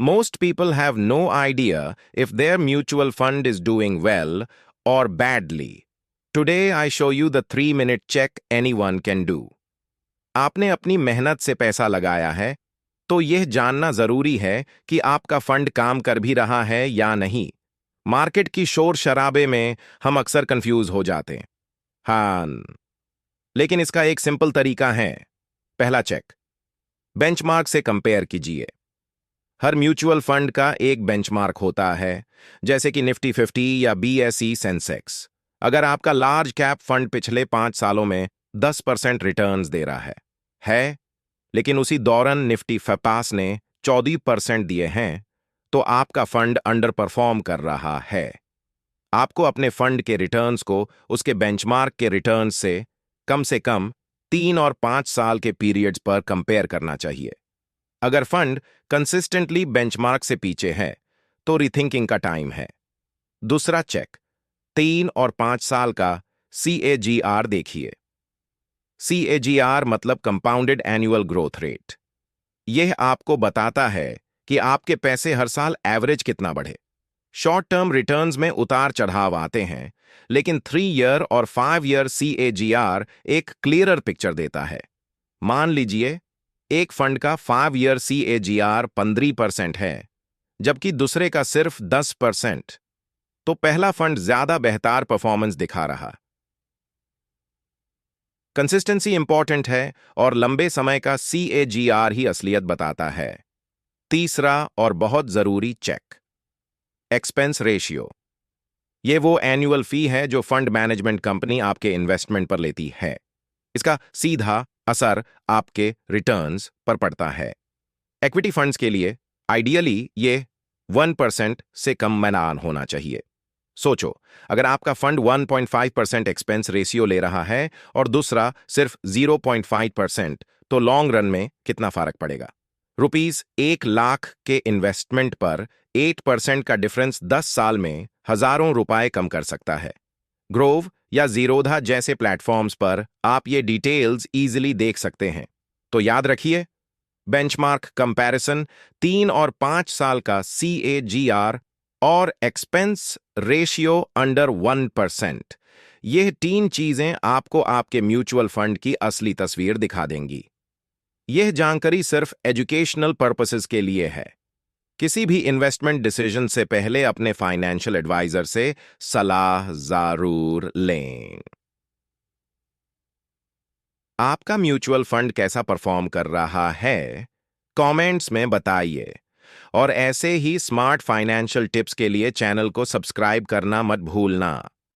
Most people have no idea if their mutual fund is doing well or badly. Today I show you the 3-minute check anyone can do. आपने अपनी मेहनत से पैसा लगाया है, तो यह जानना जरूरी है कि आपका फंड काम कर भी रहा है या नहीं। मार्केट की शोर शराबे में हम अक्सर कंफ्यूज हो जाते हैं। हाँ, लेकिन इसका एक सिंपल तरीका है। पहला चेक, बेंचमार्क से कंपेयर कीजिए। हर म्यूचुअल फंड का एक बेंचमार्क होता है, जैसे कि निफ्टी 50 या बीएसई सेंसेक्स। अगर आपका लार्ज कैप फंड पिछले 5 सालों में 10% रिटर्न्स दे रहा है, लेकिन उसी दौरान निफ्टी फपास ने 14% दिए हैं, तो आपका फंड अंडर परफॉर्म कर रहा है। आपको अपने फंड के रिटर्न्स को उसके बेंचमार्क के रिटर्न्स से कम 3 और 5 साल के पीरियड्स पर कंपेयर करना चाहिए। अगर फंड कंसिस्टेंटली बेंचमार्क से पीछे है, तो रिथिंकिंग का टाइम है। दूसरा चेक, 3 और 5 साल का CAGR देखिए। CAGR मतलब कंपाउंडेड एनुअल ग्रोथ रेट। यह आपको बताता है कि आपके पैसे हर साल एवरेज कितना बढ़े। शॉर्ट टर्म रिटर्न्स में उतार चढ़ाव आते हैं, लेकिन 3 ईयर और 5 ईयर CAGR एक क्लियरर पिक्चर देता है। मान लीजिए एक फंड का 5 ईयर CAGR 15% है, जबकि दूसरे का सिर्फ 10%, तो पहला फंड ज्यादा बेहतर परफॉर्मेंस दिखा रहा। कंसिस्टेंसी इंपॉर्टेंट है और लंबे समय का CAGR ही असलियत बताता है। तीसरा और बहुत जरूरी चेक, एक्सपेंस रेशियो। ये वो एनुअल फी है जो फंड मैनेजमेंट कंपनी आपके इन्वेस्टमेंट पर लेती है। इसका सीधा असर आपके रिटर्न्स पर पड़ता है। इक्विटी फंड्स के लिए आइडियली ये 1% से कम मैनान होना चाहिए। सोचो, अगर आपका फंड 1.5% एक्सपेंस रेशियो ले रहा है और दूसरा सिर्फ 0.5%, तो लॉन्ग रन में कितना फर्क पड़ेगा? ₹1,00,000 के इन्वेस्टमेंट पर 8% का डिफरेंस 10 साल में हजारों रुपए कम कर सकता है। ग्रोव या जीरोधा जैसे प्लेटफॉर्म्स पर आप ये डिटेल्स इजीली देख सकते हैं। तो याद रखिए, बेंचमार्क कंपैरिजन, 3 और 5 साल का CAGR और एक्सपेंस रेशियो अंडर 1%। यह 3 चीजें आपको आपके म्यूचुअल फंड की असली तस्वीर दिखा देंगी। यह जानकारी सिर्फ एजुकेशनल पर्पसेस के लिए है। किसी भी इन्वेस्टमेंट डिसीजन से पहले अपने फाइनेंशियल एडवाइजर से सलाह जरूर लें। आपका म्यूचुअल फंड कैसा परफॉर्म कर रहा है, कमेंट्स में बताइए। और ऐसे ही स्मार्ट फाइनेंशियल टिप्स के लिए चैनल को सब्सक्राइब करना मत भूलना।